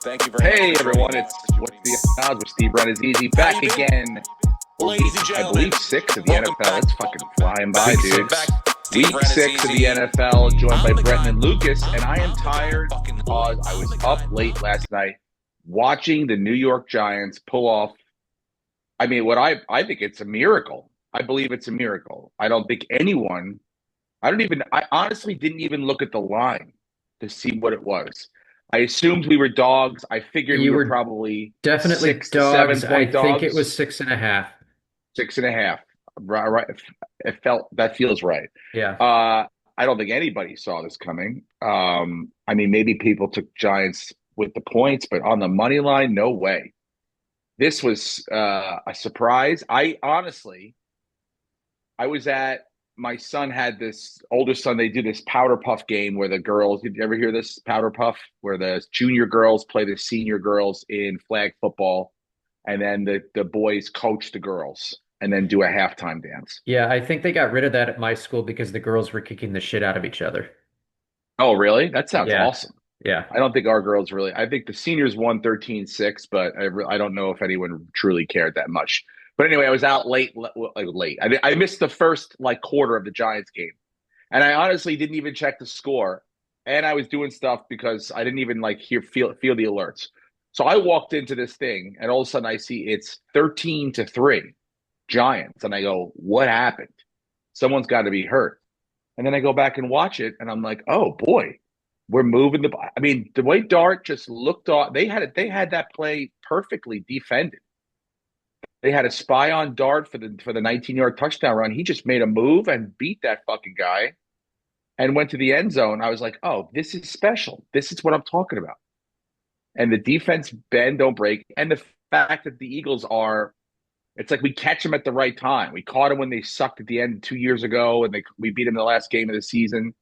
Thank you very much. Hey everyone, it's What's the Odds with Steve Renazizi back again. Ladies and I gentlemen, believe 6 of the welcome NFL. back. It's fucking flying by, Welcome dude. back, Steve Week 6 of the Renazizi. NFL, joined by I'm the Bretton guy- and Lucas, and I am tired Fucking because I was up late last night watching the New York Giants pull off. I mean, I think it's a miracle. I believe it's a miracle. I don't think anyone. I honestly didn't even look at the line to see what it was. I assumed we were dogs. I figured we You were were probably definitely six to seven dogs. I point think it was dogs. 6.5. 6.5. Right. That feels right. Yeah. I don't think anybody saw this coming. I mean, maybe people took Giants with the points, but on the money line, no way. This was a surprise. I was at my son had this older son. They do this powder puff game where the girls. Did you ever hear this powder puff? Where the junior girls play the senior girls in flag football, and then the boys coach the girls, and then do a halftime dance. Yeah, I think they got rid of that at my school because the girls were kicking the shit out of each other. Oh, really? That sounds Yeah. awesome. Yeah. I don't think our girls really. I think the seniors won 13-6, but I don't know if anyone truly cared that much. But anyway, I was out late. I missed the first quarter of the Giants game, and I honestly didn't even check the score. And I was doing stuff because I didn't even feel the alerts. So I walked into this thing, and all of a sudden I see it's 13-3 Giants, and I go, "What happened? Someone's got to be hurt." And then I go back and watch it, and I'm like, "Oh boy, we're moving the." I mean, the way Dart just looked off, they had it. They had that play perfectly defended. They had a spy on Dart for the 19-yard touchdown run. He just made a move and beat that fucking guy and went to the end zone. I was like, "Oh, this is special. This is what I'm talking about." And the defense bend don't break, and the fact that the Eagles are. It's like we catch them at the right time. We caught them when they sucked at the end 2 years ago, and we beat them in the last game of the season.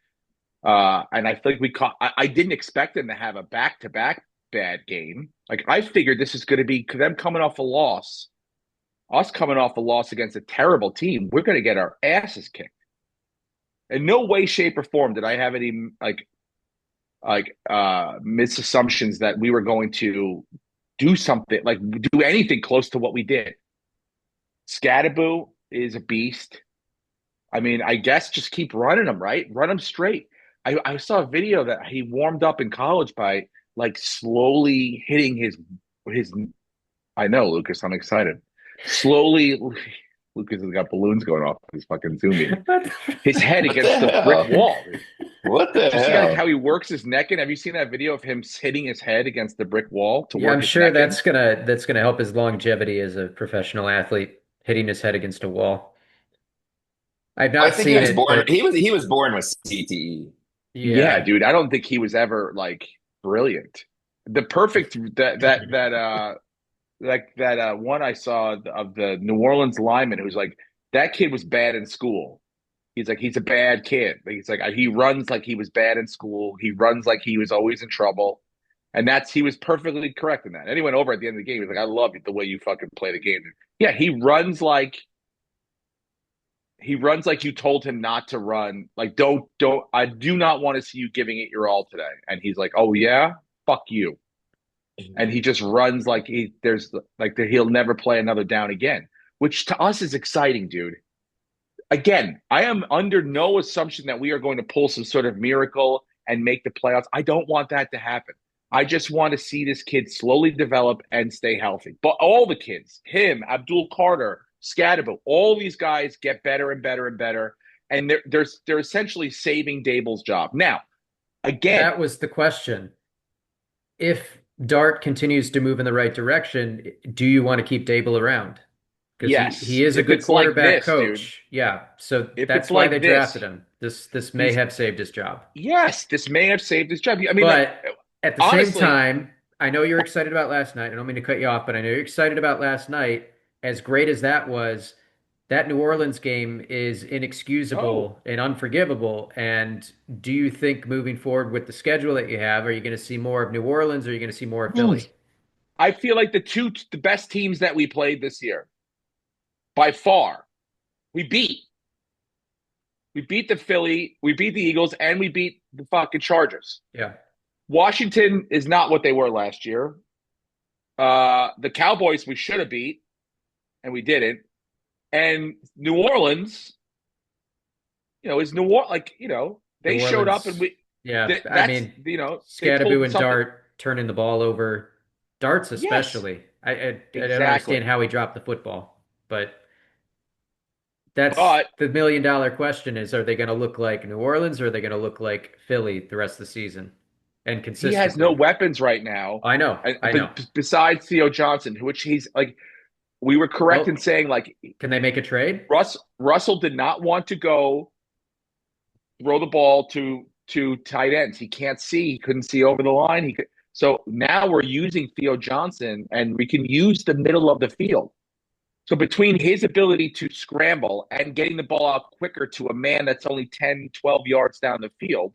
And I think we caught. I didn't expect them to have a back-to-back bad game. Like I figured this is going to be them coming off a loss, us coming off a loss against a terrible team. We're going to get our asses kicked. In no way, shape, or form did I have any misassumptions that we were going to do something do anything close to what we did. Scadaboo is a beast. I mean, I guess just keep running them, right? Run them straight. I saw a video that he warmed up in college by slowly hitting his. I know, Lucas. I'm excited. Slowly, Lucas has got balloons going off his fucking Zoom meeting. His head What against the the brick hell? wall. Dude. What the Did you see hell? how he works his neck in? Have you seen that video of him hitting his head against the brick wall to Yeah, work I'm his sure neck in? that's gonna help his longevity as a professional athlete, hitting his head against a wall. I've I not think he seen was it, born. but He was born with CTE. Yeah, yeah. dude. I don't think he was ever brilliant. The perfect that one I saw of the New Orleans lineman who's like that kid was bad in school. He's like he's a bad kid. He's like he runs like he was bad in school. He runs like he was always in trouble. And he was perfectly correct in that. And he went over at the end of the game. He's like, I love the way you fucking play the game. Yeah, he runs like you told him not to run. Like, don't, I do not want to see you giving it your all today. And he's like, oh, yeah, fuck you. And he just runs like he'll never play another down again, which to us is exciting, dude. Again, I am under no assumption that we are going to pull some sort of miracle and make the playoffs. I don't want that to happen. I just want to see this kid slowly develop and stay healthy. But all the kids, him, Abdul Carter, Scadabo, all these guys get better and better and better. And they're essentially saving Dable's job. Now, again, That was the question. If Dart continues to move in the right direction, do you want to keep Dable around? Because he yes, is a if good it's like quarterback this, dude, coach. Yeah. So if it's that's why like they this, drafted him. This may he's have saved his job. yes, this may have saved his job. I mean, But at the same honestly, time, I know you're excited about last night. I don't mean to cut you off, but I know you're excited about last night. As great as that was, that New Orleans game is oh, inexcusable and unforgivable. And do you think moving forward with the schedule that you have, are you going to see more of New Orleans or are you going to see more of Philly? I feel like the best teams that we played this year by far, we beat. We beat the Philly, we beat the Eagles, and we beat the fucking Chargers. Yeah. Washington is not what they were last year. The Cowboys we should have beat, and we didn't. And New Orleans, is New Orleans like New they showed up and Orleans, we yeah, I that's mean, they Scadaboo pulled and something. Dart turning the ball over, Darts Yes, especially. I don't understand exactly. how he dropped the football, but that's But the million-dollar question: is are they going to look like New Orleans or are they going to look like Philly the rest of the season and he has no consistently? weapons right now, I know, and I know. besides Theo Johnson, which he's like, we were correct in Well, saying like can they make a trade? Russell did not want to go throw the ball to tight ends. He can't see. He couldn't see over the line. So now we're using Theo Johnson, and we can use the middle of the field. So between his ability to scramble and getting the ball out quicker to a man that's only 10, 12 yards down the field,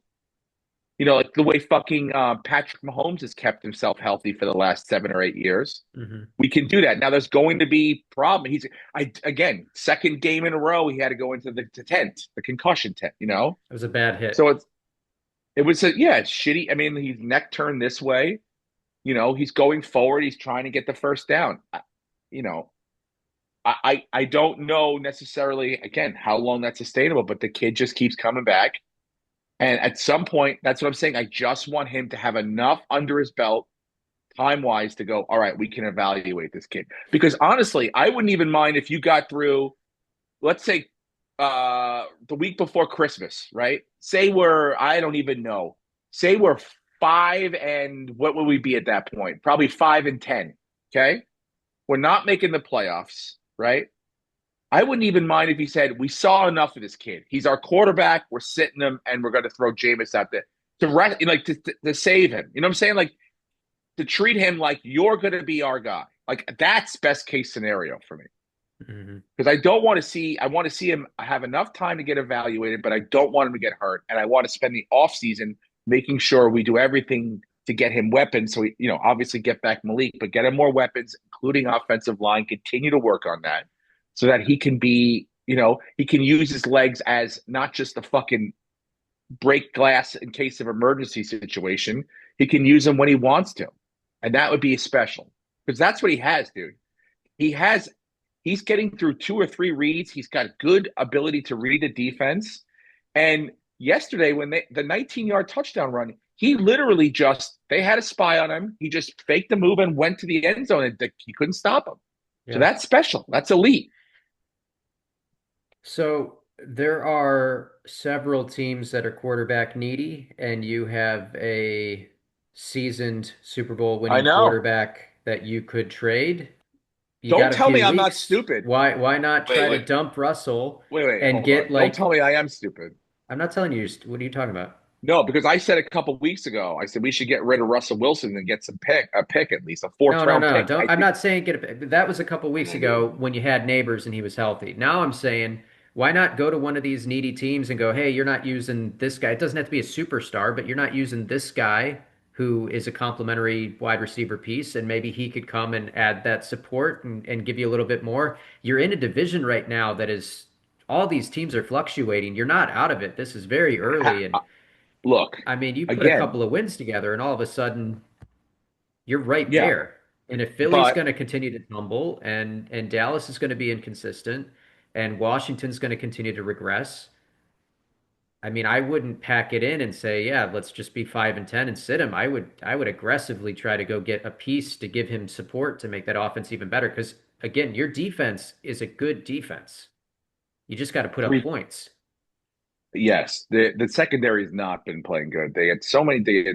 like the way fucking Patrick Mahomes has kept himself healthy for the last 7 or 8 years. Hmm. We can do that. Now there's going to be problem. Again, second game in a row he had to go into the tent, the concussion tent. It was a bad hit. So it's shitty. I mean, he's neck turned this way. He's going forward. He's trying to get the first down. You know, I don't know necessarily again how long that's sustainable, but the kid just keeps coming back. And at some point, that's what I'm saying. I just want him to have enough under his belt, time wise, to go, all right, we can evaluate this kid. Because honestly, I wouldn't even mind if you got through, let's say, the week before Christmas, right? Say I don't even know. Say we're 5 and what would we be at that point? Probably 5 and 10. Okay. We're not making the playoffs, right? I wouldn't even mind if he said, we saw enough of this kid. He's our quarterback. We're sitting him and we're going to throw Jameis out there to save him. You know what I'm saying? Like to treat him like you're going to be our guy. Like that's best case scenario for me. Hmm. Because I want to see him have enough time to get evaluated, but I don't want him to get hurt. And I want to spend the offseason making sure we do everything to get him weapons. So, obviously get back Malik, but get him more weapons, including offensive line, continue to work on that so that he can he can use his legs as not just a fucking break glass in case of emergency situation. He can use them when he wants to. And that would be special because that's what he has, dude. He has he's getting through 2 or 3 reads. He's got good ability to read the defense. And yesterday, when the 19-yard touchdown run, he literally they had a spy on him. He just faked the move and went to the end zone, and he couldn't stop him. So Yeah. that's special. That's elite. So there are several teams that are quarterback needy, and you have a seasoned Super Bowl I winning know. quarterback that you could trade. You Don't got a tell few me I'm not weeks. stupid. Why not Wait, try to wait. dump Russell Wait, and hold on. get Don't tell like me I am stupid. I'm not telling you, what are you talking about? No, because I said a couple weeks ago, I said we should get rid of Russell Wilson and get a pick at least, a fourth No, no, round no. pick. Don't. I'm not saying get it. That was a couple weeks Yeah, dude. ago when you had Neighbors and he was healthy. Now I'm saying, why not go to one of these needy teams and go, hey, you're not using this guy. It doesn't have to be a superstar, but you're not using this guy who is a complimentary wide receiver piece, and maybe he could come and add that support and give you a little bit more. You're in a division right now that is all these teams are fluctuating. You're not out of it. This is very early, and Look, I mean, you put a again, couple of wins together, and all of a sudden you're right yeah, there. And if Philly's but going to continue to tumble and Dallas is going to be inconsistent and Washington's going to continue to regress, I mean, I wouldn't pack it in and say, yeah, let's just be 5 and 10 and sit him. I would aggressively try to go get a piece to give him support to make that offense even better. Because again, your defense is a good defense. You just got to put up three points. yes, the secondary has not been playing good. They had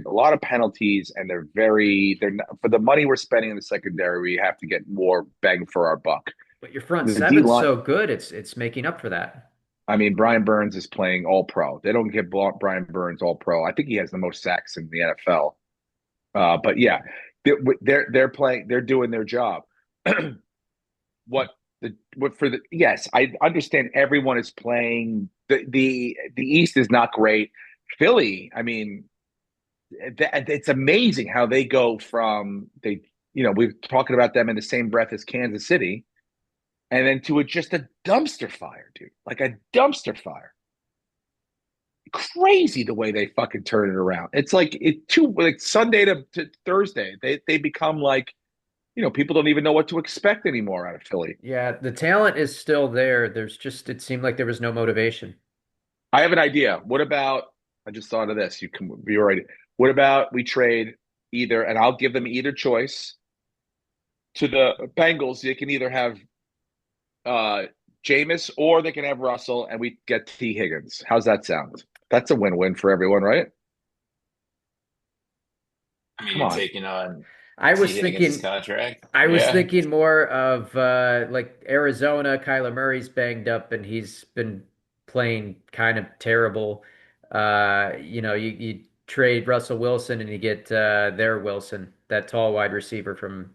a lot of penalties, and they're not, for the money we're spending in the secondary. We have to get more bang for our buck. But your front The D seven's line, so good, it's making up for that. I mean, Brian Burns is playing All Pro. They don't give Brian Burns All Pro. I think he has the most sacks in the NFL. But yeah, they're playing. They're doing their job. what what for the yes, I understand everyone is playing. The East is not great. Philly, I mean, it's amazing how they go from we're talking about them in the same breath as Kansas City, and then to just a dumpster fire, dude, like a dumpster fire. crazy the way they fucking turn it around. It's like Sunday to Thursday. They become like, people don't even know what to expect anymore out of Philly. Yeah, the talent is still there. There's just it seemed like there was no motivation. I have an idea. What about I just thought of this. You can be already. What about we trade either, and I'll give them either choice to the Bengals. They can either have uh Jameis or they can have Russell, and we get T. Higgins. How's that sound? That's a win-win for everyone, right? I mean, Come you're on. taking on I T. was Higgins' thinking contract. I was Yeah. thinking more of like Arizona. Kyler Murray's banged up and he's been playing kind of terrible. You trade Russell Wilson and you get their Wilson, that tall wide receiver from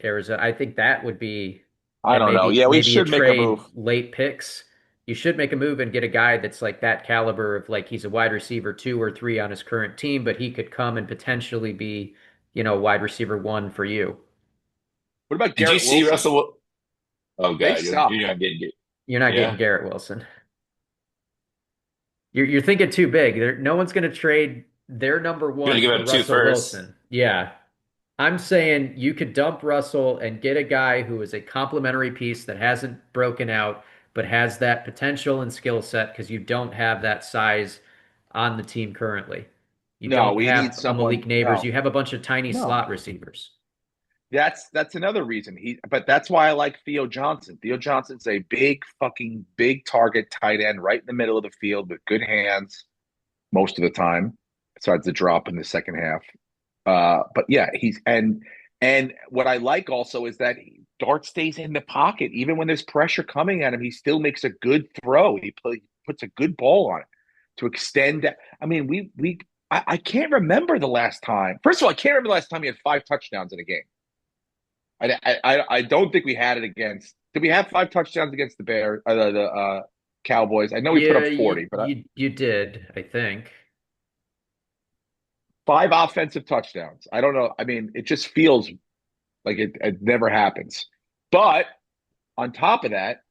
Arizona. I think that would be, I and don't know. maybe Yeah, we maybe a should make a move. trade late picks. You should make a move and get a guy that's like that caliber of like he's a wide receiver 2 or 3 on his current team, but he could come and potentially be, wide receiver 1 for you. What about Did you Garrett see Wilson? Russell? Oh They God, you're suck. not getting it. You're not getting Yeah, Garrett Wilson. You're thinking too big. No one's going to trade their number you're gonna one give for up two Russell firsts. Wilson. Yeah. I'm saying you could dump Russell and get a guy who is a complementary piece that hasn't broken out, but has that potential and skill set because you don't have that size on the team currently. You No, don't we need have a someone. Malik Neighbors. No, You have a bunch of tiny no. slot receivers. That's another reason but that's why I like Theo Johnson. Theo Johnson's a big target tight end right in the middle of the field with good hands most of the time. Starts to drop in the second half. But yeah, and what I like also is that Dart stays in the pocket even when there's pressure coming at him. He still makes a good throw. Puts a good ball on it to extend. I mean, I can't remember the last time. First of all, I can't remember the last time he had 5 touchdowns in a game. I don't think we had it against. Did we have 5 touchdowns against the Bears? The Cowboys. I know we put Yeah, up you 40, but you did, I think. 5 offensive touchdowns. I don't know. I mean, it just feels like it never happens. But on top of that,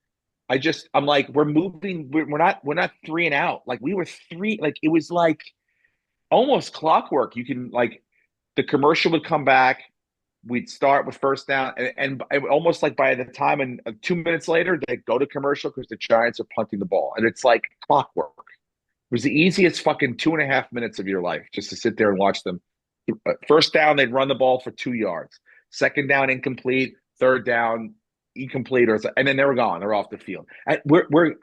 I'm like, we're moving. We're not three and out. Like we were three. Like it was like almost clockwork. You can like the commercial would come back. We'd start with first down, and almost like by the time and 2 minutes later, they go to commercial because the Giants are punting the ball, and it's like clockwork. It was the easiest fucking 2.5 minutes of your life just to sit there and watch them. First down, they'd run the ball for 2 yards. Second down, incomplete. Third down, incomplete, and then they were gone. They're off the field. And we're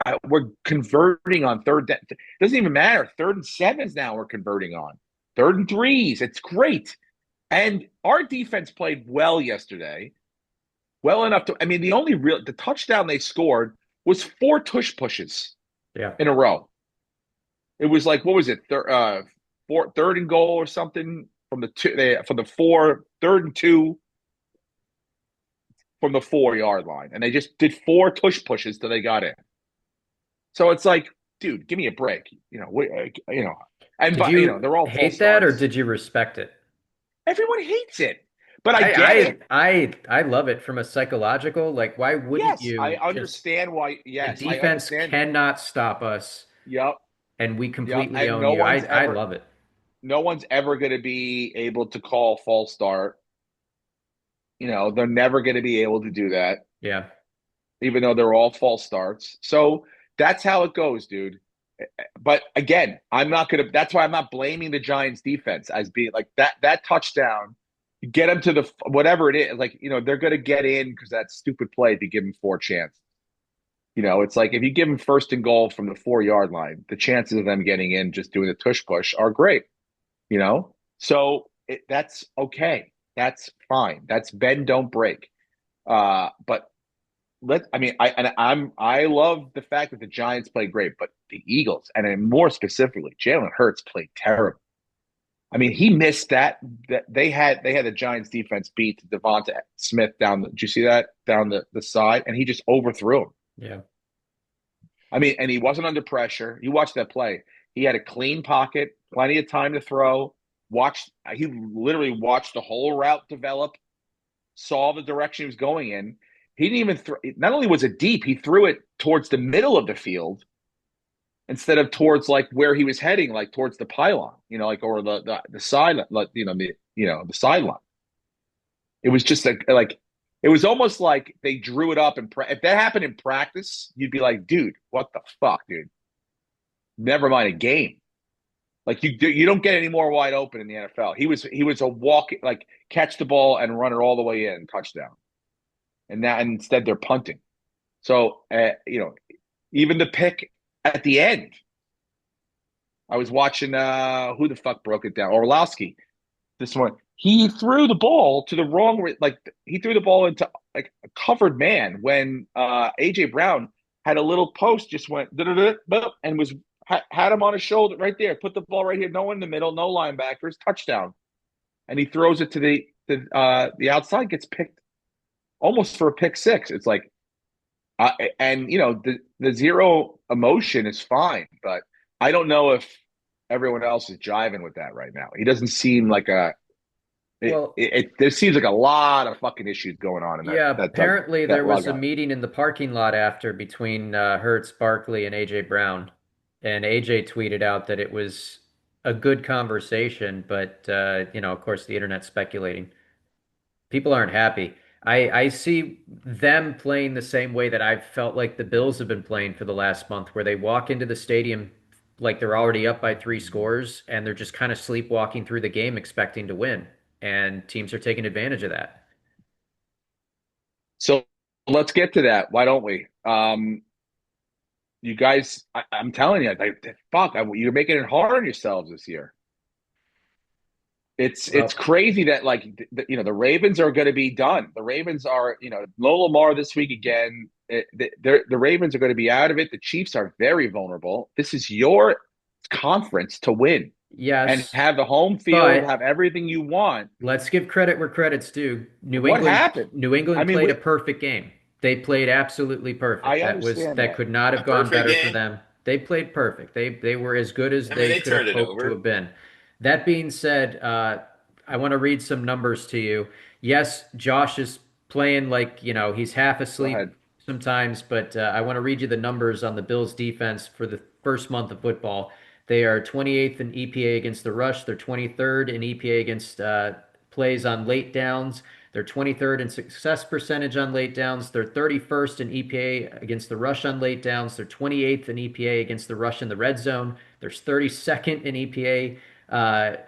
converting on third down. It doesn't even matter. Third and sevens now we're converting on. Third and threes. It's great. And our defense played well yesterday, well enough to. I mean, the touchdown they scored was 4 tush pushes Yeah. in a row. It was like what was it? Third and goal or something from from the four, third and two from the 4 yard line, and they just did 4 tush pushes till they got in. So it's like, dude, give me a break. And Did but you they're all false hate that or starts. did you respect it? Everyone hates it, but I get I it. I love it from a psychological, like why wouldn't Yes, I you just understand why. the Yes, I defense understand. cannot stop us Yep, and we yep. completely And own you. I love it. no one's ever going to be able to call false start. They're never going to be able to do that, Yeah. even though they're all false starts. So that's how it goes, dude. But again, I'm not going to. That's why I'm not blaming the Giants defense as being like that. That touchdown, you get them to the whatever it is. Like they're going to get in because that stupid play if you give them 4 chances. It's like if you give them first and goal from the 4 yard line, the chances of them getting in just doing the tush push are great. So that's okay. That's fine. That's bend don't break. But I love the fact that the Giants played great, but the Eagles and then more specifically Jalen Hurts played terrible. I mean, he missed that they had the Giants defense beat Devonta Smith down. Did you see that down the side? And he just overthrew him. Yeah. I mean, and he wasn't under pressure. You watched that play. He had a clean pocket, plenty of time to throw. He literally watched the whole route develop, saw the direction he was going in. He didn't even throw. Not only was it deep, he threw it towards the middle of the field, instead of towards like where he was heading, like towards the pylon, like or the side, like the sideline. It was just like it was almost like they drew it up, and if that happened in practice, you'd be like, dude, what the fuck, dude? Never mind a game. Like you don't get any more wide open in the NFL. He was a walk, like catch the ball and run it all the way in touchdown, and instead they're punting. So even the pick at the end, I was watching who the fuck broke it down, Orlowski this morning. He threw the ball to the wrong, like he threw the ball into like a covered man when AJ Brown had a little post, just went and had him on his shoulder right there, put the ball right here, no one in the middle, no linebackers, touchdown, and he throws it to the outside, gets picked almost for a pick six. It's like, and the zero emotion is fine, but I don't know if everyone else is jiving with that right now. He doesn't seem like a Well, there seems like a lot of fucking issues going on in yeah, apparently there that was a logout. meeting in the parking lot after between Hertz, Barkley, and AJ Brown. And AJ tweeted out that it was a good conversation, but of course, the internet's speculating. People aren't happy. I see them playing the same way that I've felt like the Bills have been playing for the last month, where they walk into the stadium like they're already up by three scores, and they're just kind of sleepwalking through the game expecting to win. And teams are taking advantage of that. So let's get to that. Why don't we? You guys, I'm telling you, like, fuck, you're making it hard on yourselves this year. It's Well, crazy that like the Ravens are going to be done. The Ravens are no Lamar this week again. The Ravens are going to be out of it. The Chiefs are very vulnerable. This is your conference to win and yes, have the home field, but have everything you want. let's give credit where credit's due. New What England, happened? New I England mean, played a perfect game. They played absolutely perfect. I understand That that. could not A have gone perfect better for game. them. They played perfect. They were as good as I mean, they they could have turned it hoped to over. have been. That being said, I want to read some numbers to you. Yes, Josh is playing like, he's half Go asleep ahead. sometimes, but I want to read you the numbers on the Bills defense for the first month of football. They are 28th in EPA against the rush. They're 23rd in EPA against plays on late downs. They're 23rd in success percentage on late downs. They're 31st in EPA against the rush on late downs. They're 28th in EPA against the rush in the red zone. They're 32nd in EPA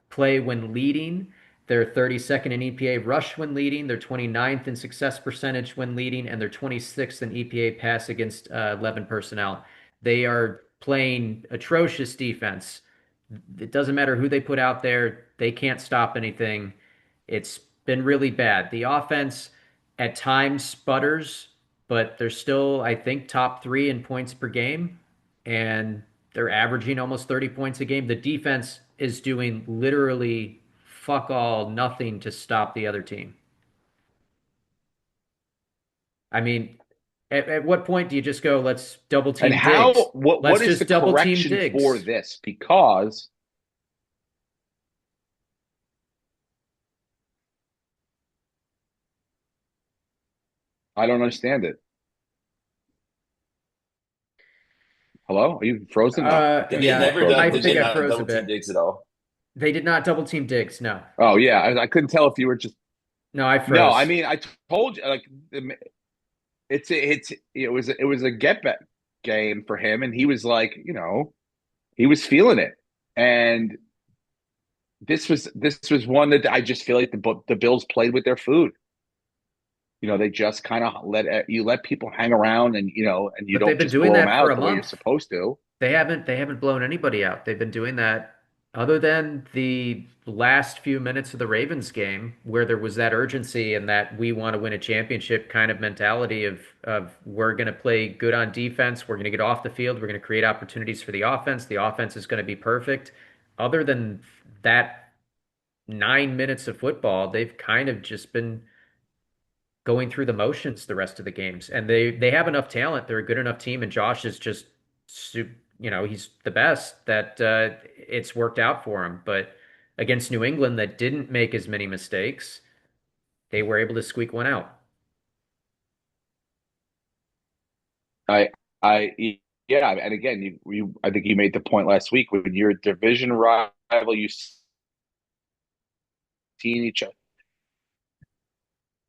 play when leading. They're 32nd in EPA rush when leading. They're 29th in success percentage when leading, and they're 26th in EPA pass against 11 personnel. They are playing atrocious defense. It doesn't matter who they put out there, they can't stop anything. It's been really bad. The offense at times sputters, but they're still, I think, top three in points per game, and they're averaging almost 30 points a game. The defense is doing literally fuck all, nothing to stop the other team. I mean, at what point do you just go, let's double And team Diggs? how what Let's is the just double team correction for Diggs. this? Because I don't understand it. Hello? Are you frozen? Oh, Did okay. they Yeah, You never froze I for a did think they I second. not froze a double team bit. Diggs at all? They did not double team Diggs. No, Oh yeah, I couldn't tell if you were just no, I no. I froze. mean, I told you like it was a get back game for him, and he was like, he was feeling it, and this was one that I just feel like the Bills played with their food. They just kind of let people hang around, and you But they've don't been just doing blow them that for out a the way you're month. supposed to. They haven't blown anybody out. They've been doing that other than the last few minutes of the Ravens game where there was that urgency and that we want to win a championship kind of mentality of we're going to play good on defense, we're going to get off the field, we're going to create opportunities for the offense is going to be perfect. Other than that 9 minutes of football, they've kind of just been going through the motions the rest of the games. And they have enough talent. They're a good enough team, and Josh is just he's the best that it's worked out for him. But against New England that didn't make as many mistakes, they were able to squeak one out. I I yeah, and again, I think you made the point last week when you're a division rival, you seen each other.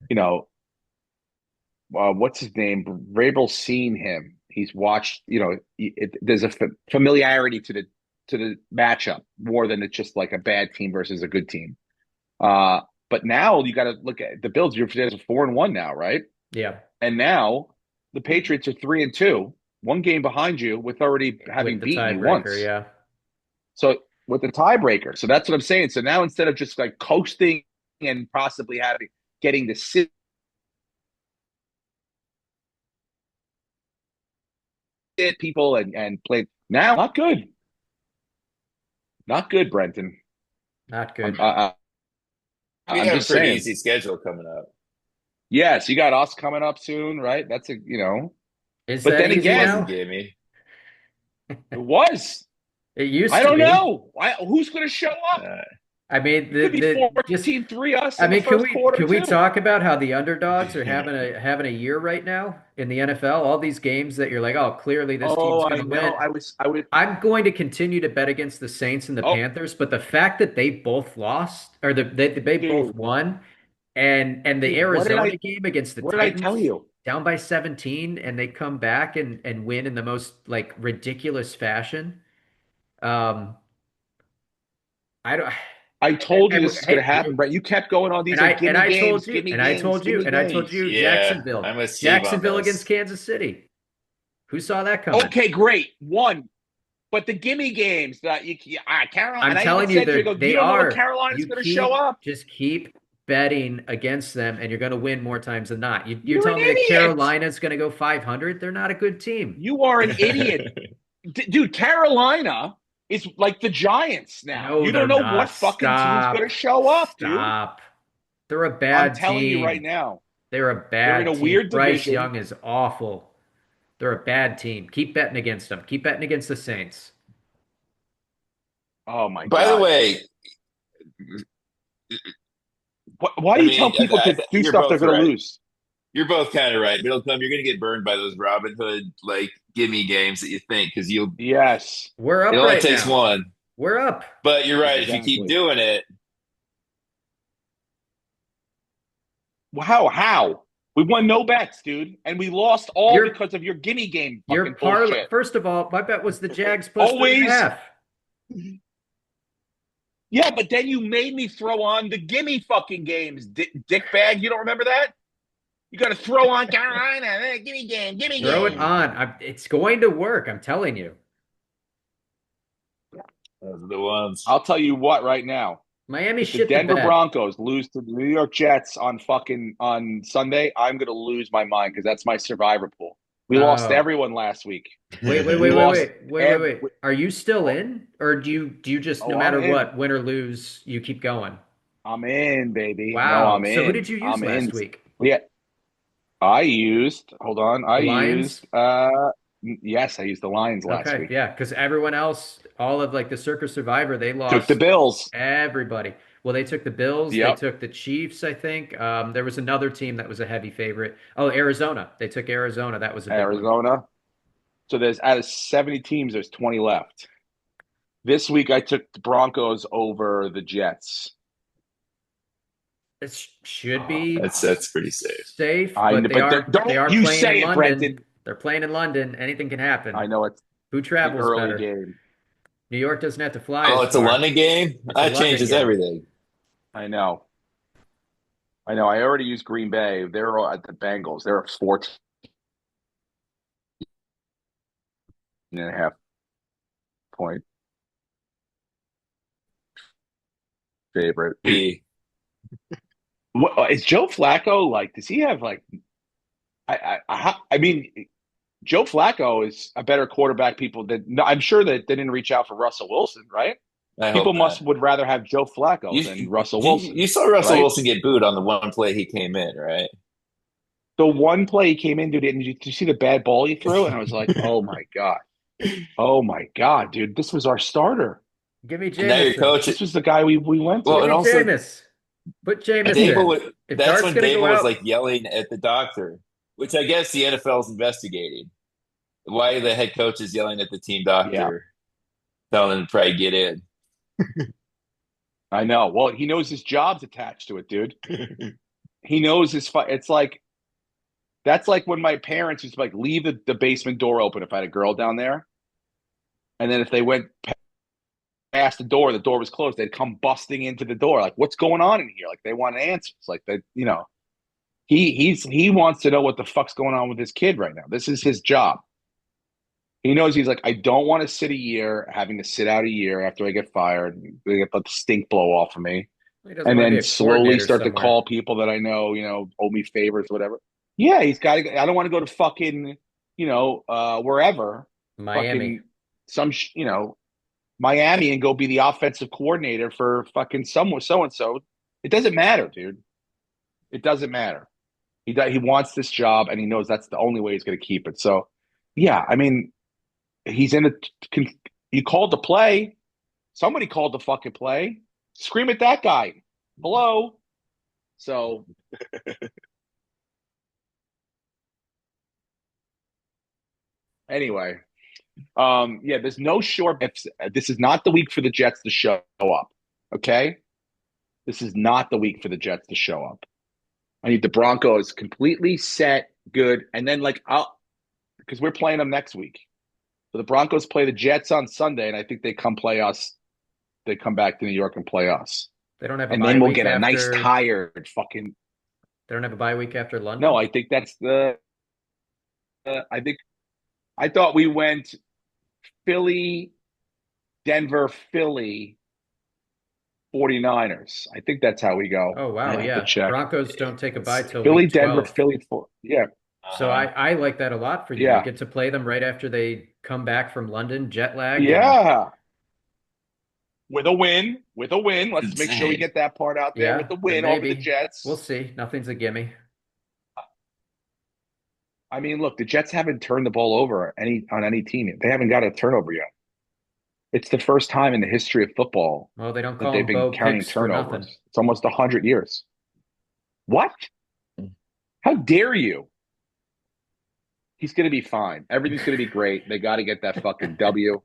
You know, what's his name? Vrabel's seen him. He's watched. There's a familiarity to the matchup more than it's just like a bad team versus a good team. Uh, but now you got to look at the Bills. You're there's a 4-1 now, right? Yeah, And now the Patriots are 3-2, one game behind you with already with having the beaten you tiebreaker. once. Yeah, So with the tiebreaker, so that's what I'm saying. So now instead of just like coasting and possibly having getting to sit people and play now, not good, not good, Brenton. not I'm good. We I'm have a just pretty saying. easy schedule coming up. Yes, you got us coming up soon, right? That's a. Is But that then easy It wasn't now? again, gimme. it was. It used I to don't be. know. Who's going to show up? Uh, I mean, It could be the just 14-3 us I in the mean, first quarter can we too. talk about how the underdogs are having a year right now in the NFL? All these games that you're like, oh, clearly this Oh, team's going I to know. win. I would. I'm going to continue to bet against the Saints and the Oh, Panthers, but the fact that they both lost or they both dude, won, and the dude, Arizona game against the what did I tell Titans you? down by 17, and they come back and win in the most like ridiculous fashion. Um, I don't. I told you And, this is going to hey, happen, Brett. You kept going on. These and are gimme I games, told you, gimme and I told games. you, yeah, I'm with Steve on Jacksonville against this. Kansas City. Who saw that coming? Okay, great. One. But the gimme games that Carolina, I'm and I even telling you, said to you, I go, you they don't know what are. Carolina's You going to show up. just keep betting against them, and you're going to win more times than not. You're You're an telling me that idiot. Carolina's going to go 500? They're not a good team. You are an idiot. Dude, Carolina is like the Giants now. No, You don't they're know what not. fucking team's going Stop. to show up, dude. Stop. They're a I'm bad telling you right team. now. They're a They're in bad a team. weird Bryce division. Young is awful. They're a bad team. Keep betting against them. Keep betting against the Saints. Oh my By the God. way, Why I do you tell mean, people to do you're stuff they're both going to right. lose? You're both kind of right. Middle come, you're going to get burned by those Robin Hood like gimme games that you think because you'll. Yes, We're It up only right takes now. one, We're up. but you're right. If you keep exactly. doing it, How? We won no bets, dude, and we lost all Your because of your gimme game your fucking parlay. bullshit. First of all, my bet was the Jags plus three and a Always, half. yeah, but then you made me throw on the gimme fucking games, dick bag. You don't remember that? You got to throw on Carolina, gimme Throw it game. on. It's going to work. I'm telling you. those are the ones. I'll tell you what, right now, Miami if the shit the Denver bed. Broncos lose to the New York Jets on Sunday, I'm gonna lose my mind because that's my survivor pool. We lost Oh, everyone last week. wait, wait, We wait, wait, lost wait, wait, wait, every. wait. Are you still in, or do you just no Oh, I'm matter in. what, win or lose, you keep going? I'm in, baby. No, Wow. I'm So who in. did you use I'm in. last week? Yeah, I used. Hold on. I The Lions? used. Yes, I used the Lions last Okay, week. yeah, because everyone else, all of like the Circus Survivor, they Took the lost Bills. everybody. Well, they took the Bills, they Yep, took the Chiefs, I think. There was another team that was a heavy favorite. Oh, Arizona. They took Arizona. That was a big one. Arizona. So there's out of 70 teams, there's 20 left. This week I took the Broncos over the Jets. It should Oh be God. That's pretty safe. safe, I but know, but they don't are you playing in say it, London. Brenton. They're playing in London. Anything can happen. I know it's Who the travels early better? game. New York doesn't have to fly Oh, as it's a far. London game. It's a That London changes game. everything. I know. I know. I already used Green Bay. They're all at the Bengals. They're a 14 and a half point favorite. Be What is Joe Flacco like? Does he have like I mean Joe Flacco is a better quarterback people that no, I'm sure that they didn't reach out for Russell Wilson, right? I People hope must not. would rather have Joe Flacco You, than Russell you Wilson, saw Russell right? Wilson get booed on the one play he came in, right? The one play he came in, dude, and did you see the bad ball he threw? And I was like, oh my God, dude, this was our starter. Give me And now your Jamison. coach. This was the guy we went Well, Give to. and me also Jameis. Put Jameis Dable in. would. If That's Dart's when going to go Dable was out, like yelling at the doctor, which I guess the NFL is investigating. why the head coach is yelling at the team Yeah, doctor, telling him to probably get in. I know. Well, he knows his job's attached to it, dude. He knows it's like that's like when my parents used to like leave the basement door open if I had a girl down there, and then if they went past the door was closed. They'd come busting into the door, like, "What's going on in here?" Like they want answers. Like that, he wants to know what the fuck's going on with his kid right now. This is his job. He knows he's like, I don't want to sit a year, having to sit out a year after I get fired. They get the stink blow off of me, He doesn't and want to be then a slowly coordinator start to somewhere. call people that I know, owe me favors, whatever. Yeah, he's got to. I don't want to go to fucking, wherever, Miami. fucking Miami and go be the offensive coordinator for fucking someone so and so. It doesn't matter, dude. It doesn't matter. He wants this job and he knows that's the only way he's going to keep it. So, yeah, I mean, he's in a. You called the play. Somebody called the fucking play. Scream at that guy. Hello. So anyway, yeah, there's no sure ifs. This is not the week for the Jets to show up. Okay, this is not the week for the Jets to show up. I need the Broncos completely set, good, and then like I'll because we're playing them next week. So the Broncos play the Jets on Sunday, and I think they come play us. They come back to New York and play us, They don't have a and bye then we'll week get a nice after. tired fucking. They don't have a bye week after No, London. I think that's the. I think I thought we went Philly, Denver, Philly, 49ers. I think that's how we go. Oh I wow, have to yeah. check. Broncos don't take a Let's bye see. till Philly, week Denver, 12. Philly, four. Yeah, So Uh-huh. I like that a lot for you. You yeah, get to play them right after they come back from London, jet lagged, and yeah. With a win, with a win. Let's make sure we Insane. get that part out there with yeah, the then win over the maybe we'll Jets. see. Nothing's a gimme. I mean, look, the Jets haven't turned the ball over on any team. They haven't got a turnover yet. It's the first time in the history of football Well, they don't that call they've them been Bo counting Picks for nothing. turnovers. It's almost 100 years. What? How dare you? He's going to be fine. Everything's going to be great. They got to get that fucking W.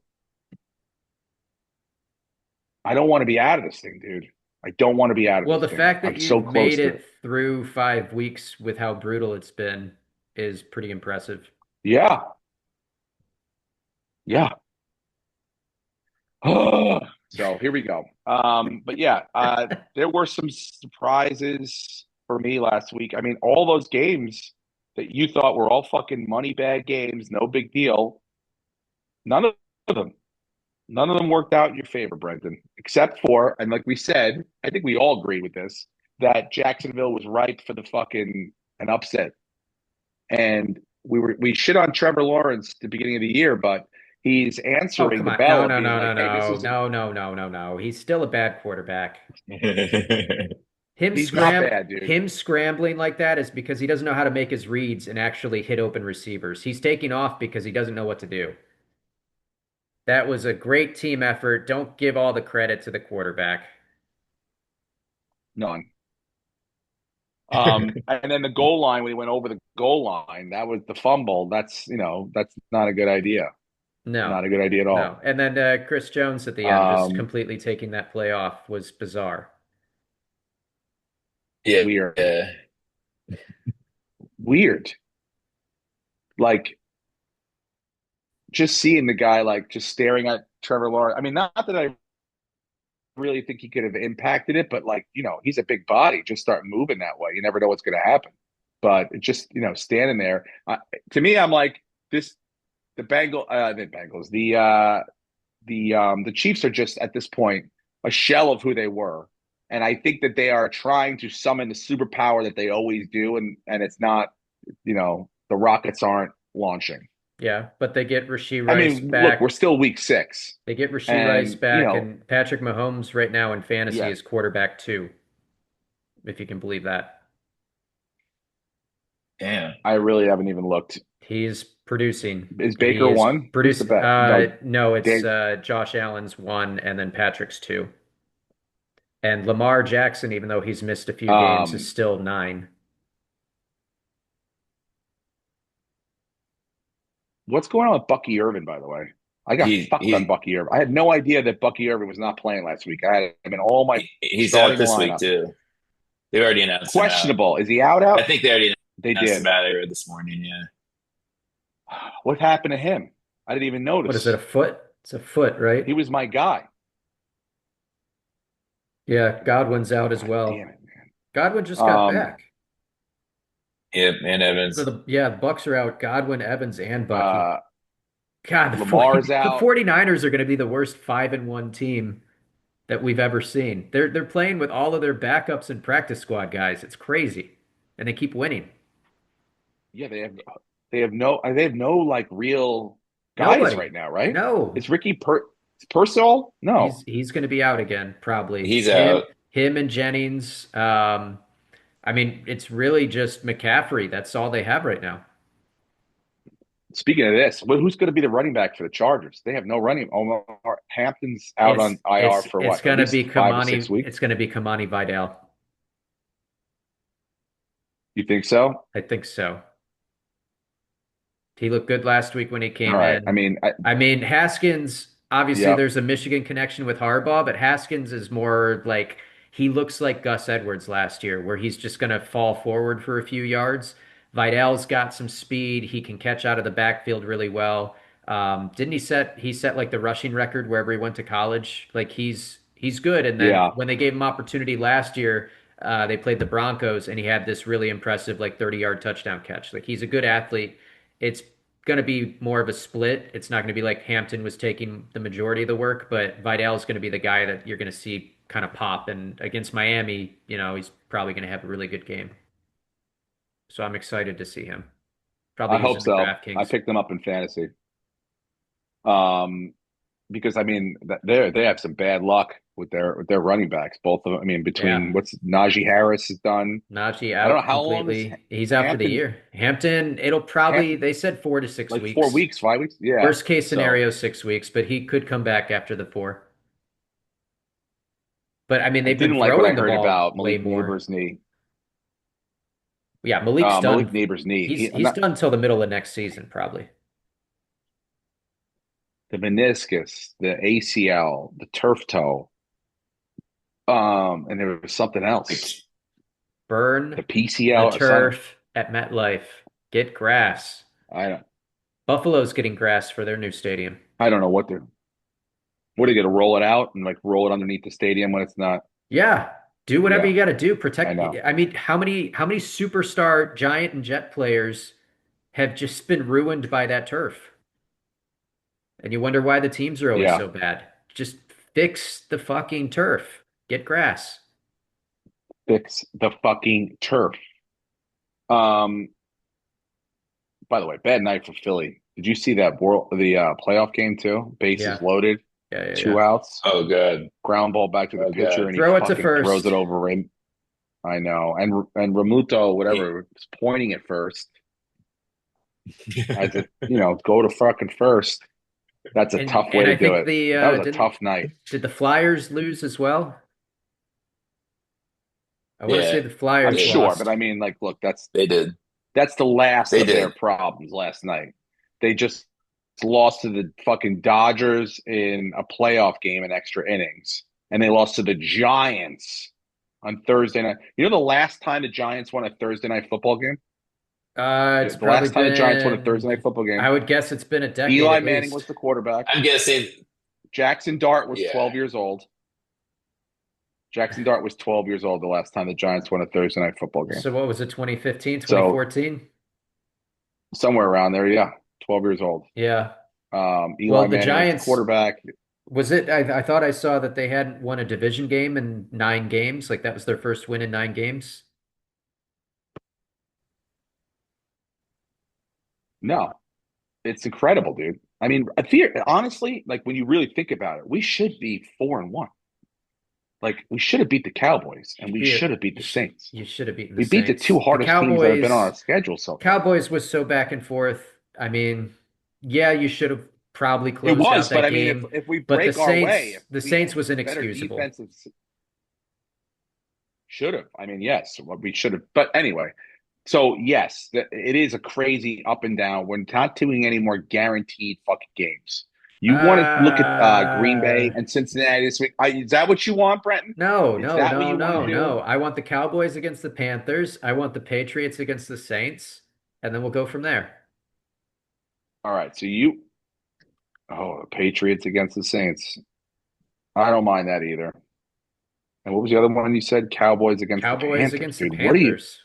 I don't want to be out of this thing, dude. I don't want to be out of Well, this the thing. fact that I'm so you've close made to it. it through 5 weeks with how brutal it's been is pretty impressive. Yeah. Yeah. So here we go. But yeah, there were some surprises for me last week. I mean, all those games that you thought were all fucking money bag games, no big deal. None of them, none of them worked out in your favor, Brendan, except for, and like we said, I think we all agree with this, that Jacksonville was ripe for the fucking an upset. And we shit on Trevor Lawrence at the beginning of the year, but he's Oh, answering come the on. No, bell and no, being no, no, like, "Hey, this no, is no, no, no, no, no. He's still a bad quarterback. he's not bad, dude." Him scrambling like that is because he doesn't know how to make his reads and actually hit open receivers. He's taking off because he doesn't know what to do. That was a great team effort. Don't give all the credit to the quarterback. None. And then the goal line when he went over the goal line, that was the fumble. That's not a good idea. No, Not a good idea at no. all. And then Chris Jones at the end just Um, completely taking that play off was bizarre. Yeah, weird, yeah. weird. Like just seeing the guy like just staring at Trevor Lawrence. I mean, not that I really think he could have impacted it, but like he's a big body. Just start moving that way. You never know what's going to happen. But it just standing there. To me, I'm like this. The Bengals, the Chiefs are just at this point a shell of who they were, and I think that they are trying to summon the superpower that they always do, and it's not. The Rockets aren't launching. Yeah, but they get Rasheed I Rice mean, look, we're back. still week 6, They get Rasheed Rice and back, and Patrick Mahomes right now in fantasy yeah, is quarterback two, if you can believe that. Damn. I really haven't even looked. He's producing. Is He Baker is one? Who's the producing. bet? No, No, it's Dan. Josh Allen's one, and then Patrick's two. And Lamar Jackson, even though he's missed a few games, is Um, still nine. What's going on with Bucky Irvin, by the way? I got fucked on He Bucky Irvin. I had no idea that Bucky Irvin was not playing last week. I had him in all my he's out starting this week lineup. too. They've already announced him out. Questionable. Is he out? I Out? think they already They announced him did. out. I read this morning. Yeah, What happened to him? I didn't even What is it, a notice. foot? It's a foot, He right? was my guy. Yeah, Godwin's out as God damn well. it, man. Godwin just got back. yep, and So Evans. the Bucks are out. Godwin, Evans, and Bucky. Uh, God, Lamar's the out. 49ers are going to be the worst 5-1 team that we've ever seen. They're playing with all of their backups and practice squad guys. It's crazy. And they keep winning. Yeah, they have no like real guys Nobody. right now, right? No. Is is Purcell? No. He's going to be out again, probably. He's out. Him and Jennings. I mean, it's really just McCaffrey. That's all they have right now. Speaking of this, who's going to be the running back for the Chargers? They have no running. Omar Hampton's out on IR for It's what? At going to be least 5 or 6 weeks. It's going to be Kamani Vidal. You think so? I think so. He looked good last week when he All came right. I in. mean, I mean, Haskins, obviously yep, there's a Michigan connection with Harbaugh, but Haskins is more like he looks like Gus Edwards last year, where he's just going to fall forward for a few yards. Vidal's got some speed. He can catch out of the backfield really well. Didn't he set like the rushing record wherever he went to college? Like he's good. And then yeah, when they gave him opportunity last year, they played the Broncos and he had this really impressive like 30-yard touchdown catch. Like he's a good athlete. It's going to be more of a split. It's not going to be like Hampton was taking the majority of the work, but Vidal is going to be the guy that you're going to see kind of pop. And against Miami, he's probably going to have a really good game. So I'm excited to see him. I Probably use hope him in so. I DraftKings. picked them up in fantasy. Um, because I mean, they have some bad luck with their running backs. Both of them. I mean, Yeah. between what's Najee Harris has done. Najee I don't know out how long is completely. He's out for the Hampton. year. Hampton, it'll probably, Hampton they said 4 to 6 like 4 weeks, weeks. 5 weeks. Yeah. Worst case So scenario, 6 weeks, but he could come back after the 4. But I mean, I they've been didn't like what I throwing the heard ball about way Malik more. Neighbors' knee. Yeah, Malik's Malik done. Neighbors' knee. I'm He's not done until the middle of next season, probably. the meniscus, the ACL, the turf toe. And there was something else, the Burn the PCL or something. turf at MetLife. Get grass. I don't, Buffalo's getting grass for their new stadium. I don't know what are you going to roll it out and like roll it underneath the stadium when it's not? Yeah, do whatever Yeah, you got to do. I Protect. know. I mean, how many superstar Giant and Jet players have just been ruined by that turf? And you wonder why the teams are always Yeah, so bad. Just fix the fucking turf. Get grass. fix the fucking turf. Um, by the way, bad night for Philly. Did you see that playoff game too? Bases Yeah, loaded, yeah, yeah, yeah. 2 outs, Oh, good. ground ball back to the Oh, pitcher, good. and he Throw it to fucking throws it first. over him. I know, and Ramuto, He, whatever, was pointing at first as go to fucking first. That's a And tough way and to I do think it. That was a didn't tough night. did the Flyers lose as well? I want to say yeah, the I'm Flyers yeah, sure, but lost. I mean, like, look, they did. that's the last They of their did. problems last night. They just lost to the fucking Dodgers in a playoff game in extra innings, and they lost to the Giants on Thursday night. You know the last time the Giants won a Thursday night football game? It's The probably last time the Giants won a Thursday been, night football I game, would guess it's been a decade Eli at Manning was least. the quarterback. I'm guessing. Jackson Dart was Yeah, 12 years old. Jackson Dart was 12 years old the last time the Giants won a Thursday night football game. So what was it, 2015, So 2014? somewhere around there, yeah, 12 years old. Yeah. Well, Eli the Manning was the Giants, quarterback. was it? I thought I saw that they hadn't won a division game in 9 games. Like that was their first win in 9 games. No, it's incredible, dude. I mean, I fear honestly, like when you really think about it, we should be 4-1. Like we should have beat the Cowboys and Should we be should have beat the Saints. you should have beaten the We beat the two Saints. The hardest teams that have been on our schedule so far. Cowboys was so back and forth. I mean, yeah, you should have probably It closed out was, but that I mean, game, if we but break our way, if The we have Saints was better inexcusable. defensive, should have. I mean, yes, what we should have. But anyway, So yes, it is a crazy up and down. We're not doing any more guaranteed fucking games. You want to look at Green Bay Uh, and Cincinnati this week? Is that what you want, Brenton? no, Is no, that what no, you want to no, do? no. I want the Cowboys against the Panthers. I want the Patriots against the Saints, and then we'll go from there. All right. The Patriots against the Saints. I don't mind that either. And what was the other one you said? Cowboys against the Cowboys Panthers, against the dude. Panthers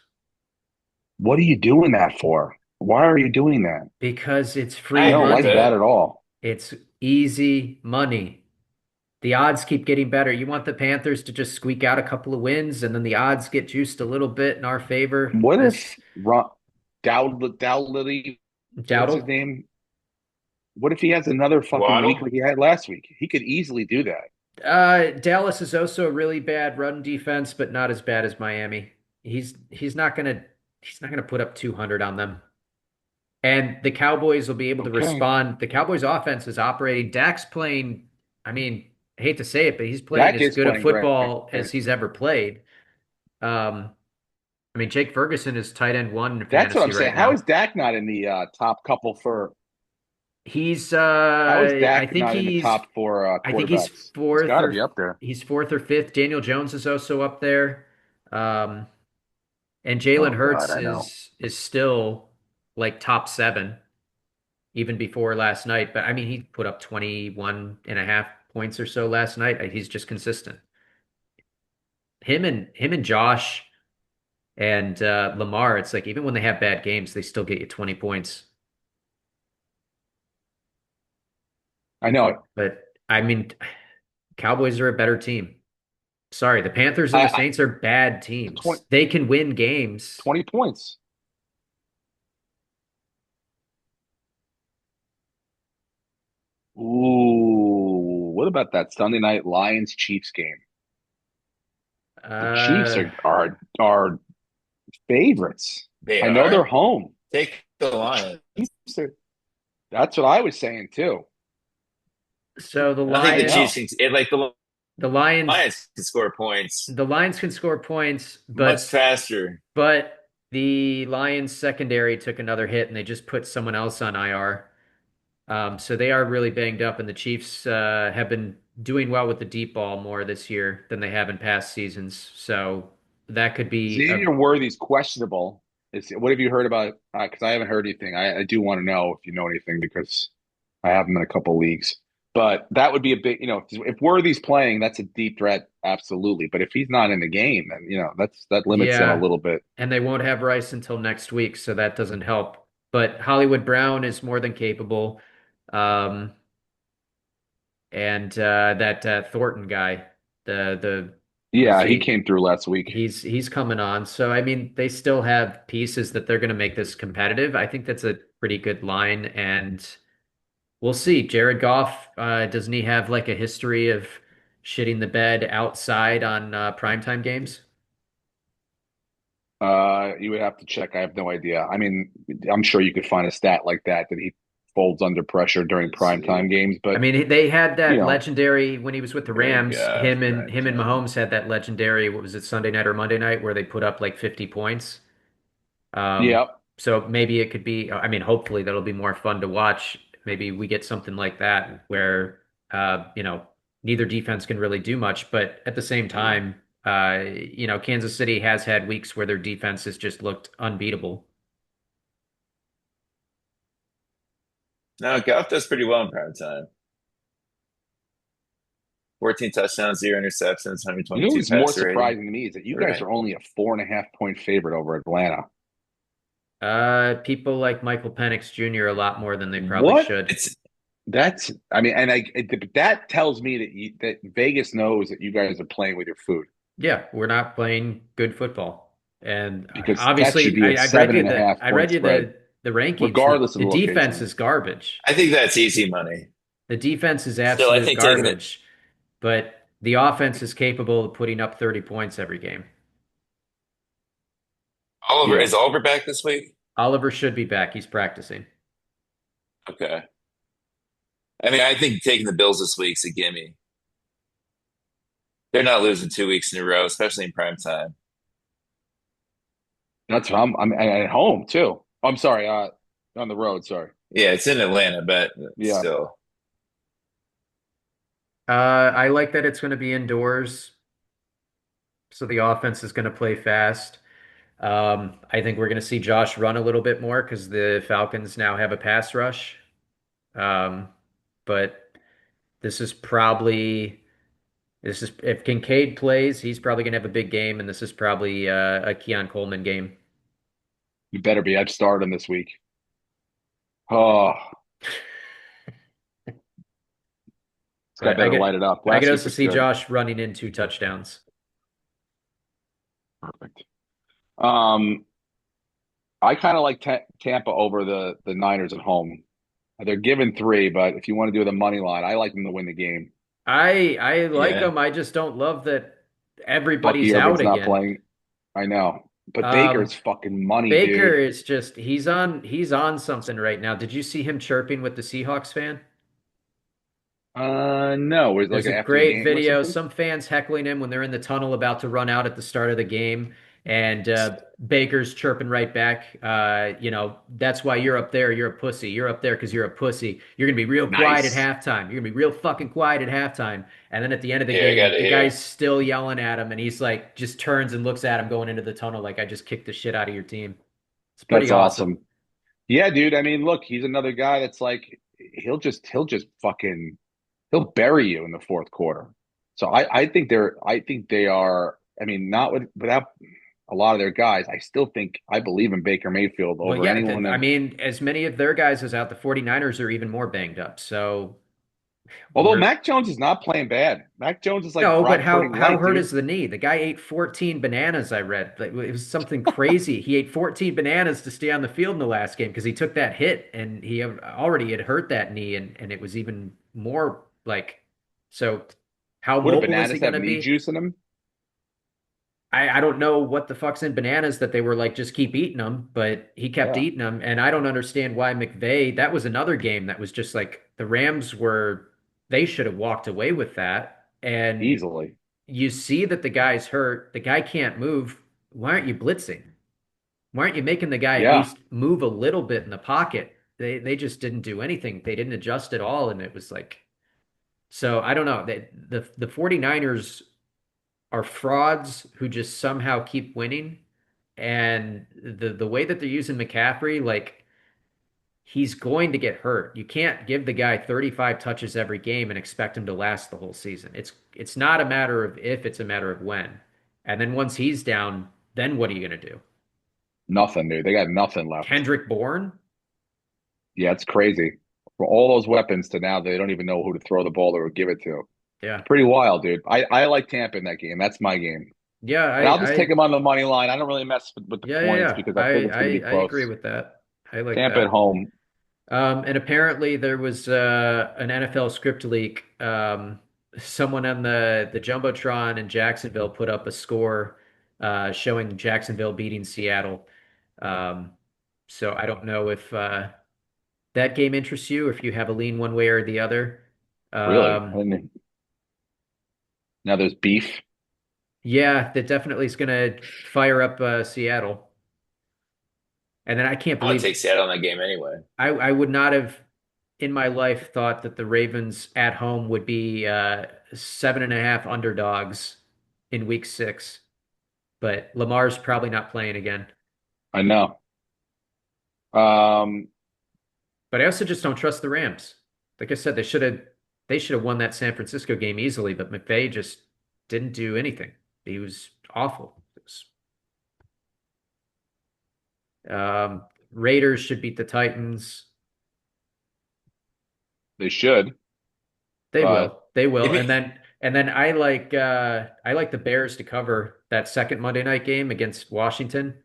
What are you doing that for? Why are you doing that? because it's I I free don't agree with like that that. money. at all. It's easy money. The odds keep getting better. You want the Panthers to just squeak out a couple of wins, and then the odds get juiced a little bit in our favor. What if This Dowdley, what's his Dowdle. name? What if he has another fucking week Waddle. like he had last week? He could easily do that. Dallas is also a really bad run defense, but not as bad as Miami. He's not gonna put up 200 on them. And the Cowboys will be able to Okay. respond. The Cowboys offense is operating. Dak's playing, I mean, I hate to say it, but he's playing Dak as is good of playing great. football as he's ever played. Um, I mean, Jake Ferguson is tight end one in That's what I'm fantasy right saying. How is now. Dak not in the top couple for? He's How is I Dak think not in the he's top four I think he's quarterbacks? He's got to be up there. fourth or fifth. Daniel Jones is also up there. Um, and Jalen Oh God, Hurts I know. is still like top seven even before last night. But I mean, he put up 21 and a half points or so last night. He's just consistent. Him and Josh and Lamar, it's like even when they have bad games, they still get you 20 points. I know. But I mean, Cowboys are a better team. Sorry, the Panthers and the I Saints are bad 20, teams. They can win games. 20 points. Ooh, what about that Sunday night Lions Chiefs game? The Chiefs Uh, are favorites. They I know they're are. home. Take the The Lions. Chiefs are. That's what I was saying too. so I think I the Chiefs Lions, know. can, like the the Lions, Lions can score points the Lions can score points, much faster. but the Lions secondary took another hit and they just put someone else on IR. So they are really banged up, and the Chiefs have been doing well with the deep ball more this year than they have in past seasons. So that could be a Xavier Worthy's questionable. What have you heard about? Because I haven't heard anything. I do want to know if you know anything because I have him in a couple leagues. But that would be a big, if Worthy's playing, that's a deep threat, absolutely. But if he's not in the game, then that limits them a yeah, little bit. and they won't have Rice until next week, so that doesn't help. But Hollywood Brown is more than capable. Um, and that Thornton guy, the was Yeah, he he came through last week. he's coming on. So I mean, they still have pieces that they're going to make this competitive. I think that's a pretty good line, and we'll see. Jared Goff, doesn't he have like a history of shitting the bed outside on primetime games? You would have to check. I have no idea. I mean, I'm sure you could find a stat like that he folds under pressure during Let's primetime see. games. I But mean, they had you that know, legendary when he was with the Jared Rams. Goff, Him prime and time. Mahomes had that legendary, what was it, Sunday night or Monday night, where they put up like 50 points. Um, yeah. so maybe it could be, I mean, hopefully that'll be more fun to watch. Maybe we get something like that where, neither defense can really do much, but at the same time, Kansas City has had weeks where their defense has just looked unbeatable. No, Goff does pretty well in prime time. 14 touchdowns, 0 interceptions, You know 122 what's more passer rating. surprising to me is that you They're guys right. are only a 4.5 point favorite over Atlanta. People like Michael Penix Jr. a lot more than they probably What? should. It's I mean, and that tells me that Vegas knows that you guys are playing with your food Yeah, we're not playing good football. And because that should obviously, be a I read seven you and a the half point spread, rankings. regardless of The the defense location. is garbage. I think that's easy money. The defense is Still, I absolute think taking it. garbage, but the offense is capable of putting up 30 points every game. Oliver Yeah. is Oliver back this week? Oliver should be back. He's practicing. Okay. I mean, I think taking the Bills this week's a gimme. They're not losing 2 weeks in a row, especially in prime time. That's what I'm at home too. I'm sorry, on the road, sorry. Yeah, it's in Atlanta, but Yeah. still. I like that it's going to be indoors, so the offense is going to play fast. I think we're going to see Josh run a little bit more because the Falcons now have a pass rush. Um, but this is probably this is if Kincaid plays, he's probably going to have a big game, and this is probably a Keon Coleman game. You better be. I've started him this week. Oh, this guy But better light it up. I could Last week also was see good. Josh running in 2 touchdowns. Perfect. Um, I kind of like Tampa over the Niners at home. They're given three, but if you want to do the money line, I like them to win the game. I like Yeah. him. I just don't love that Bucky everybody's out Irvin's not again. playing. I know, but Um, Baker's fucking money, Baker dude. is just he's on something right now. Did you see him chirping with the Seahawks fan? No, was it like There's a after the great game or video. something? Some fans heckling him when they're in the tunnel about to run out at the start of the game, and Baker's chirping right back. That's why you're up there. You're a pussy. You're up there because you're a pussy. You're gonna be real quiet at Nice. halftime. You're gonna be real fucking quiet at halftime. And then at the end of the Here, I got game, it the here. guy's still yelling at him, and he's like, just turns and looks at him going into the tunnel like I just kicked the shit out of your team. It's pretty That's awesome. awesome. Yeah, dude. I mean, look, he's another guy that's like he'll just fucking he'll bury you in the fourth quarter. So I think they are. I mean, not without a lot of their guys. I believe in Baker Mayfield Well, over yeah, anyone I that. mean, as many of their guys as out, the 49ers are even more banged up. So Although we're Mac Jones is not playing bad. Mac Jones is like no, but Brock Purdy how light, hurt dude. is the knee? The guy ate 14 bananas, I read. Like, it was something crazy. He ate 14 bananas to stay on the field in the last game because he took that hit and he already had hurt that knee and it was even more like so how What do mobile is he bananas going have to knee be? juice in them? I don't know what the fuck's in bananas that they were like just keep eating them, but he kept Yeah, eating them, and I don't understand why McVay. That was another game that was just like the Rams were. They should have walked away with that, and easily. you see that the guy's hurt. The guy can't move. Why aren't you blitzing? Why aren't you making the guy at Yeah, least move a little bit in the pocket? They just didn't do anything. They didn't adjust at all, and it was like so. I don't know. The 49ers are frauds who just somehow keep winning. And the way that they're using McCaffrey, like he's going to get hurt. You can't give the guy 35 touches every game and expect him to last the whole season. It's not a matter of if, it's a matter of when. And then once he's down, then what are you going to do? nothing, dude. They got nothing left. Kendrick Bourne? Yeah, it's crazy. For all those weapons to now, they don't even know who to throw the ball or give it to. Yeah. Pretty wild, dude. I like Tampa in that game. That's my game. Yeah, And I'll just take them on the money line. I don't really mess with the points because I think it's going to be I agree close. with that. I like Tampa at that. home. And apparently there was an NFL script leak. Someone on the Jumbotron in Jacksonville put up a score showing Jacksonville beating Seattle. Um, so I don't know if that game interests you, or if you have a lean one way or the other. Really? Um, Now there's beef. yeah, that definitely is going to fire up Seattle. And then I can't I'm gonna believe take Seattle in that game anyway. I would not have in my life thought that the Ravens at home would be 7.5 underdogs in week 6, but Lamar's probably not playing again. I know. Um, But I also just don't trust the Rams. Like I said, they should have won that San Francisco game easily, but McVay just didn't do anything. He was awful. Raiders should beat the Titans. they should, They but will. They will. Give And me then and then I like the Bears to cover that second Monday night game against Washington.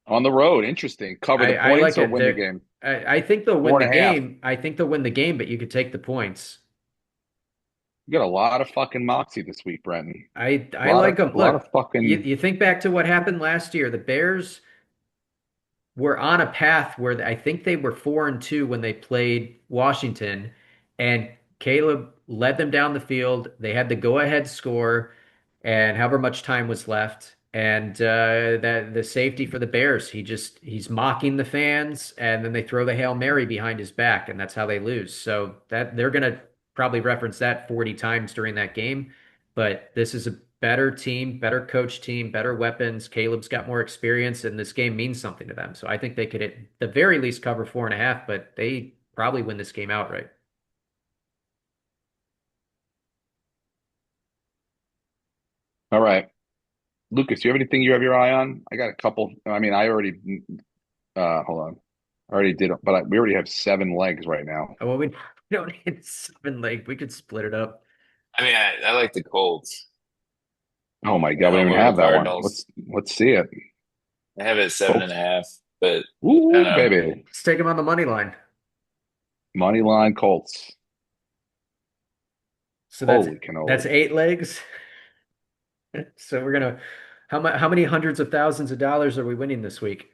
on the road, interesting. Cover the I points like or it. win the game. I think they'll win Four the and a half. game. I think they'll win the game, but you could take the points. You got a lot of fucking moxie this week, Brenton. I like them. A lot Look, of you fucking. you think back to what happened last year. The Bears were on a path where I think they were 4-2 when they played Washington, and Caleb led them down the field. They had the go-ahead score, and however much time was left, And that the safety for the Bears, he's mocking the fans, and then they throw the Hail Mary behind his back, and that's how they lose. So that they're gonna probably reference that 40 times during that game. But this is a better team, better coach team, better weapons. Caleb's got more experience, and this game means something to them. So I think they could at the very least cover 4.5, but they probably win this game outright. All right. Lucas, do you have anything you have your eye on? I got a couple. I mean, I already, hold on. I already did, but we already have 7 legs right now. Oh, well, we don't need 7 leg. We could split it up. I mean, I like the Colts Oh my God, we don't even over the have that one. Cardinals. Let's see it. I have it at seven and a Colts. half, but I don't Ooh, know. baby. Let's take him on the money line. Money line Colts. So Holy that's cannoli. 8 legs. So we're gonna how many hundreds of thousands of dollars are we winning this week?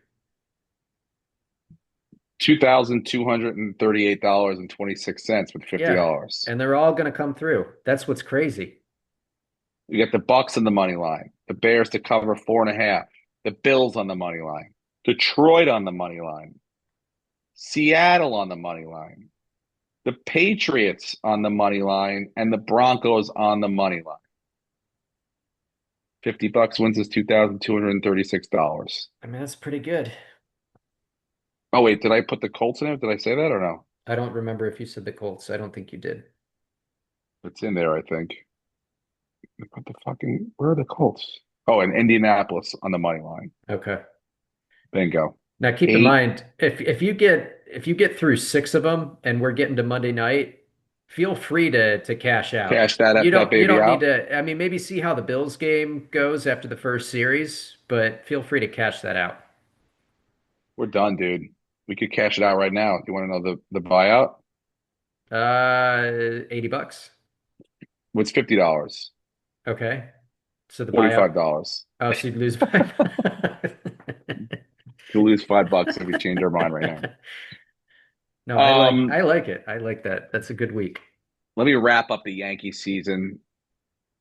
$2,238.26 with Yeah. $50. And they're all gonna come through. That's what's crazy. We got the Bucks on the money line, the Bears to cover 4.5, the Bills on the money line, Detroit on the money line, Seattle on the money line, the Patriots on the money line, and the Broncos on the money line. $50 wins us $2,236. I mean, that's pretty good. Oh wait, did I put the Colts in it? Did I say that or no? I don't remember if you said the Colts. I don't think you did. It's in there, I think. Put the fucking where are the Colts? Oh, and Indianapolis on the money line. Okay. Bingo. Now keep in Eight. mind, if you get through 6 of them and we're getting to Monday night, feel free to cash out. Cash that You baby don't need out. to, I mean, maybe see how the Bills game goes after the first series, but feel free to cash that out. We're done, dude. We could cash it out right now. Do you want to know the buyout? $80. What's $50? Okay. So the buyout. $45. Oh, so you lose by. You'll lose $5 if we change our mind right now. No, Um, I like it. I like that. That's a good week. Let me wrap up the Yankee season.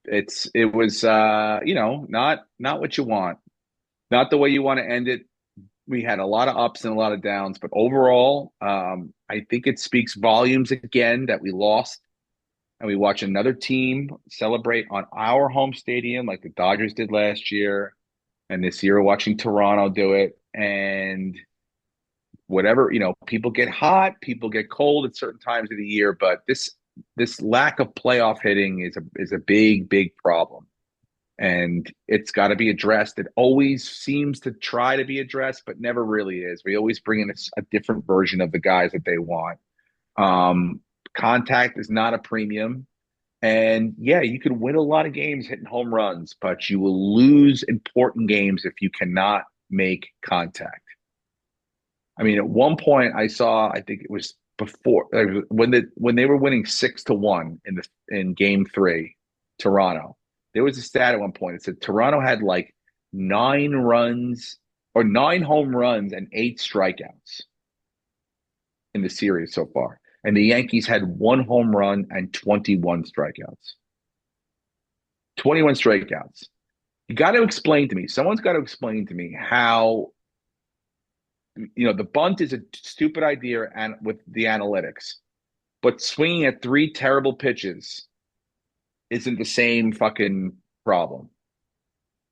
It was not what you want. Not the way you want to end it. We had a lot of ups and a lot of downs, but overall, I think it speaks volumes again that we lost and we watch another team celebrate on our home stadium like the Dodgers did last year. And this year, we're watching Toronto do it. And whatever, people get hot, people get cold at certain times of the year, but this lack of playoff hitting is a big problem. And it's got to be addressed. It always seems to try to be addressed, but never really is. We always bring in a different version of the guys that they want. Um, Contact is not a premium. And yeah, you could win a lot of games hitting home runs, but you will lose important games if you cannot make contact. I mean, at one point I saw, I think it was before when they were winning 6-1 in game 3, Toronto. There was a stat at one point. It said Toronto had like 9 runs or 9 home runs and 8 strikeouts in the series so far. And the Yankees had 1 home run and 21 strikeouts. 21 strikeouts. You got to explain to me, someone's got to explain to me how, the bunt is a stupid idea and with the analytics, but swinging at 3 terrible pitches isn't the same fucking problem.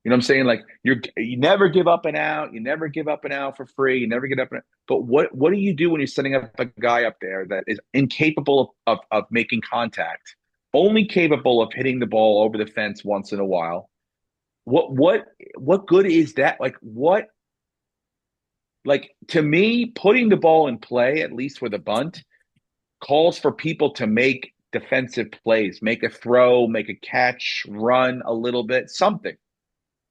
You know what I'm saying? Like you never give up an out, you never give up an out for free, you never get up an out. But what do you do when you're setting up a guy up there that is incapable of making contact, only capable of hitting the ball over the fence once in a while? What good is that? Like to me, putting the ball in play, at least with a bunt, calls for people to make defensive plays, make a throw, make a catch, run a little bit, something.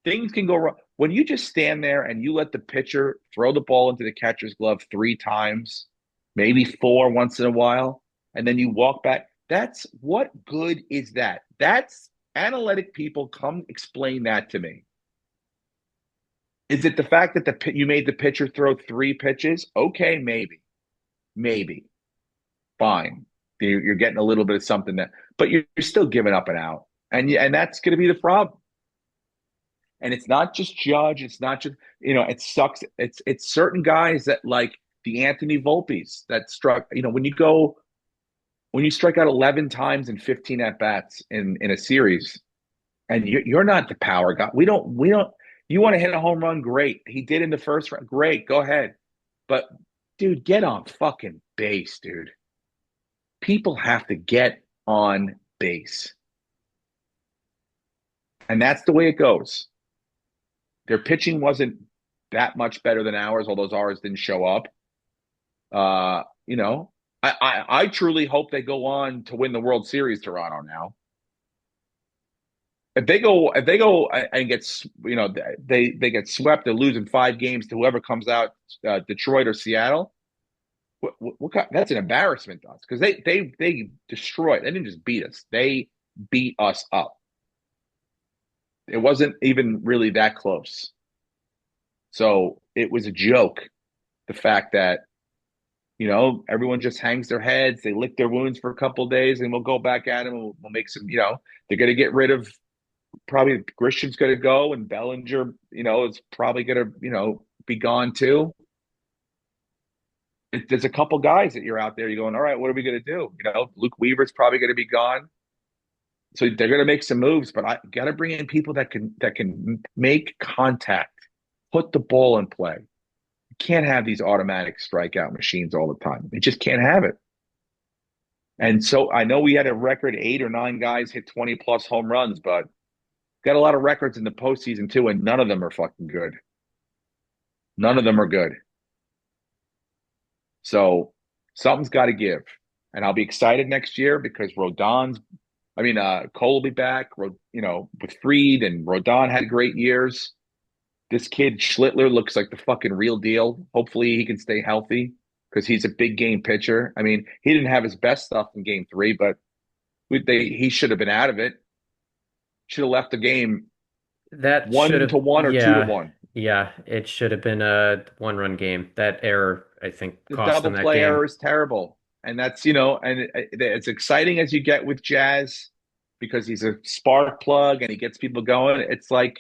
Things can go wrong. When you just stand there and you let the pitcher throw the ball into the catcher's glove 3 times, maybe 4 once in a while, and then you walk back, what good is that? That's analytic people. Come explain that to me. Is it the fact that you made the pitcher throw 3 pitches? Okay, maybe, fine. You're getting a little bit of something but you're still giving up an out, and that's going to be the problem. And it's not just Judge. It's not just, it sucks. It's certain guys that like the Anthony Volpes that struck, when you strike out 11 times and 15 at bats in a series, and you're not the power guy. We don't, you want to hit a home run? Great. He did in the first round. Great. Go ahead. But dude, get on fucking base, dude. People have to get on base. And that's the way it goes. Their pitching wasn't that much better than ours, although ours didn't show up. Uh, you know, I truly hope they go on to win the World Series, Toronto now. If they go and they get swept, they're losing 5 games to whoever comes out, Detroit or Seattle. That's an embarrassment to us because they destroyed. They didn't just beat us; they beat us up. It wasn't even really that close. So it was a joke. The fact that everyone just hangs their heads, they lick their wounds for a couple of days, and we'll go back at them. We'll make some. They're going to get rid of. Probably Christian's going to go, and Bellinger, is probably going to, be gone too. There's a couple guys that you're out there. You're going, all right, what are we going to do? Luke Weaver's probably going to be gone, so they're going to make some moves. But I got to bring in people that can make contact, put the ball in play. You can't have these automatic strikeout machines all the time. You just can't have it. And so I know we had a record 8 or 9 guys hit 20 plus home runs, but got a lot of records in the postseason too, and none of them are fucking good. None of them are good. So something's got to give. And I'll be excited next year because Cole will be back, with Fried, and Rodon had great years. This kid Schlittler looks like the fucking real deal. Hopefully he can stay healthy because he's a big game pitcher. I mean, he didn't have his best stuff in game 3, but he should have been out of it. Should have left the game That should 1 have, to 1 or 2 to yeah, 1. yeah. It should have been a one-run game. That error, I think, The cost double them that play error game. is terrible. And that's, and it's exciting as you get with Jazz because he's a spark plug and he gets people going. It's like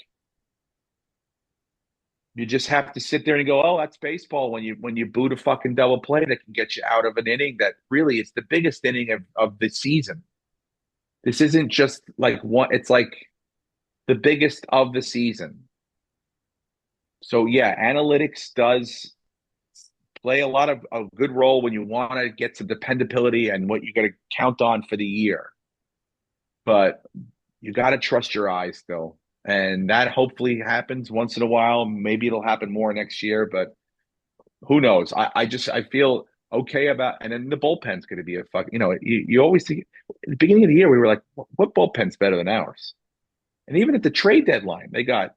you just have to sit there and go, oh, that's baseball when you boot a fucking double play that can get you out of an inning that really is the biggest inning of the season. This isn't just like one, it's like the biggest of the season. So yeah, analytics does play a lot of a good role when you want to get some dependability and what you got to count on for the year. But you got to trust your eyes still. And that hopefully happens once in a while. Maybe it'll happen more next year, but who knows? I feel okay about, and then the bullpen's going to be a fuck. You always think at the beginning of the year, we were like, what bullpen's better than ours? And even at the trade deadline, they got,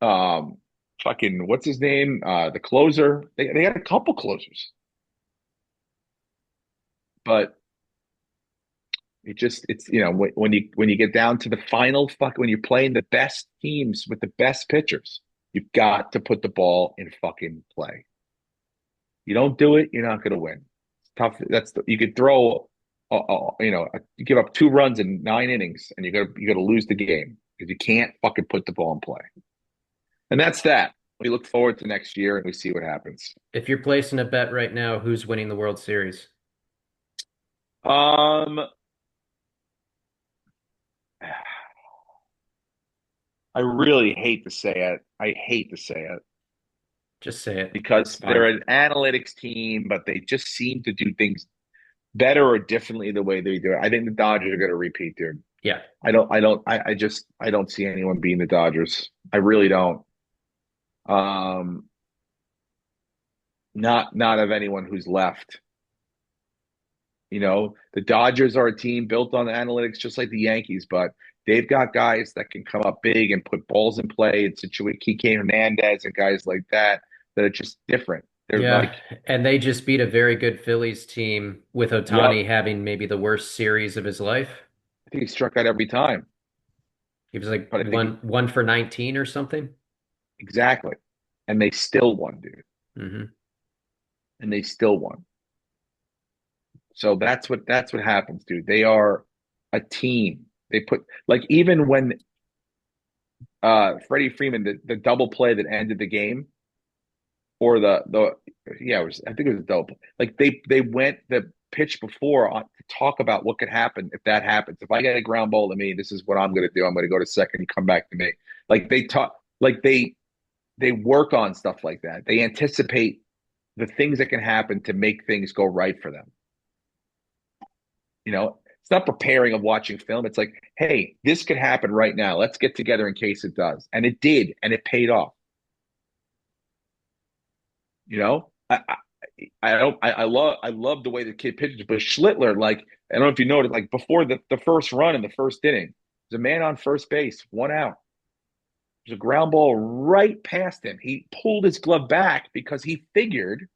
fucking what's his name? The closer. They had a couple closers, but it's when you get down to the final when you're playing the best teams with the best pitchers, you've got to put the ball in fucking play. You don't do it, you're not going to win. It's tough. You could throw, you give up 2 runs in 9 innings, and you got to lose the game because you can't fucking put the ball in play. And that's that. We look forward to next year and we see what happens. If you're placing a bet right now, who's winning the World Series? Um, I really hate to say it. I hate to say it Just say it. It's because fine. they're an analytics team, but they just seem to do things better or differently the way they do it. I think the Dodgers are going to repeat, dude. Yeah. I don't see anyone being the Dodgers. I really don't. Um, not of anyone who's left. The Dodgers are a team built on analytics, just like the Yankees, but they've got guys that can come up big and put balls in play and situate Kike Hernandez and guys like that are just different. They're Yeah. like, And they just beat a very good Phillies team with yep, Ohtani having maybe the worst series of his life. I think he struck out every time, He was like but I think one for 19 or something. exactly, and they still won, dude, Hmm. and they still won. So that's what happens, dude. They are a team. They put like even when Freddie Freeman, the double play that ended the game, or the yeah, I think it was a double play. Like they went the pitch before on to talk about what could happen if that happens. If I get a ground ball to me, this is what I'm going to do. I'm going to go to second and come back to me. Like they talk, like they work on stuff like that. They anticipate the things that can happen to make things go right for them. It's not preparing of watching film. It's like, hey, this could happen right now. Let's get together in case it does. And it did, and it paid off. I love the way the kid pitches, but Schlittler, like, I don't know if you noticed, like before the first run in the first inning, there's a man on first base, 1 out. There's a ground ball right past him. He pulled his glove back because he figured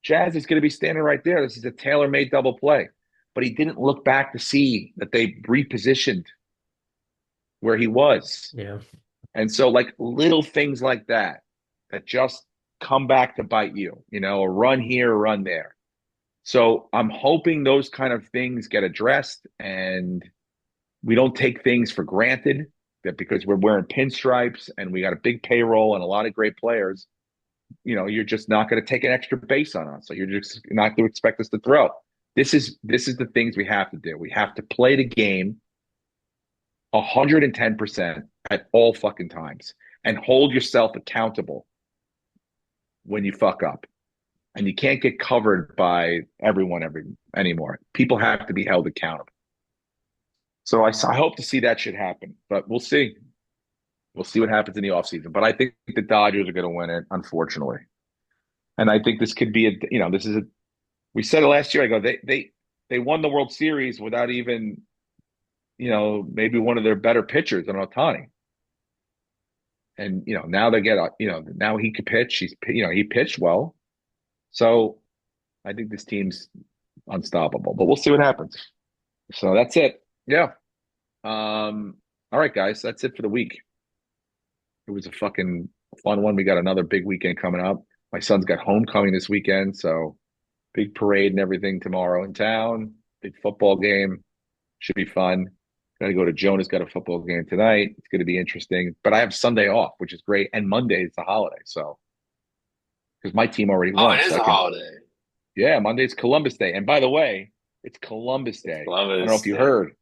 Jazz is going to be standing right there. This is a tailor-made double play. But he didn't look back to see that they repositioned where he was. Yeah. And so, like, little things like that just come back to bite you, a run here, a run there. So I'm hoping those kind of things get addressed and we don't take things for granted, that because we're wearing pinstripes and we got a big payroll and a lot of great players, you're just not going to take an extra base on us. So you're just not to expect us to throw. This is the things we have to do. We have to play the game 110% at all fucking times and hold yourself accountable when you fuck up. And you can't get covered by everyone anymore. People have to be held accountable. So I hope to see that shit happen, but we'll see. We'll see what happens in the offseason. But I think the Dodgers are going to win it, unfortunately. And I think this could be we said it last year. I go, they won the World Series without even, maybe one of their better pitchers than Ohtani. And, now they get, now he could pitch. He pitched well. So I think this team's unstoppable, but we'll see what happens. So that's it. Yeah. All right, guys, that's it for the week. It was a fucking fun one. We got another big weekend coming up. My son's got homecoming this weekend, so big parade and everything tomorrow in town. Big football game. Should be fun. Got to go to Jonah's got a football game tonight. It's going to be interesting. But I have Sunday off, which is great. And Monday is the holiday. So, because my team already won. Oh, it is a holiday. Yeah, Monday's Columbus Day. And by the way, it's Columbus Day. I don't know if you heard.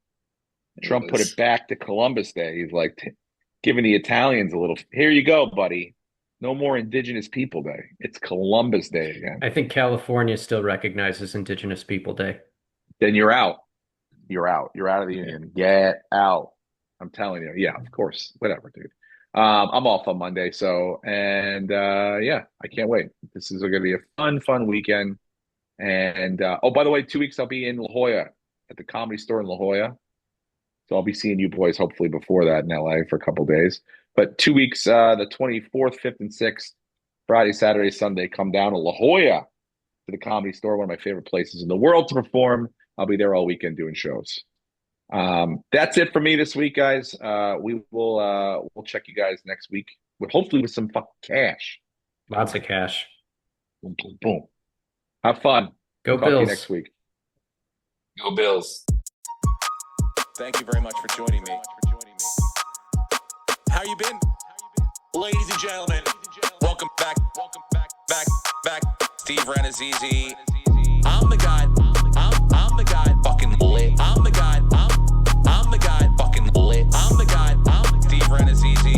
Trump put it back to Columbus Day. He's like giving the Italians a little, here you go, buddy. No more Indigenous People Day. It's Columbus Day again. I think California still recognizes Indigenous People Day. Then you're out. You're out. You're out of the union. Get out. I'm telling you. Yeah, of course. Whatever, dude. I'm off on Monday. So, and yeah, I can't wait. This is going to be a fun weekend. And, oh, by the way, 2 weeks I'll be in La Jolla at the Comedy Store in La Jolla. So I'll be seeing you boys hopefully before that in LA for a couple of days. But 2 weeks, the 24th, 5th, and 6th, Friday, Saturday, Sunday, come down to La Jolla to the Comedy Store, one of my favorite places in the world to perform. I'll be there all weekend doing shows. That's it for me this week, guys. We'll check you guys next week with hopefully with some fucking cash. Lots of cash. Boom, boom, boom. Have fun. Go Talk to you Bills. next week. Go Bills. Thank you very much for joining me. How you been? Ladies and gentlemen, welcome back. Steve Renazizi. I'm the guy. I'm the guy fucking lit. I'm the guy. I'm the guy fucking lit. I'm the guy. I'm Steve Renazizi.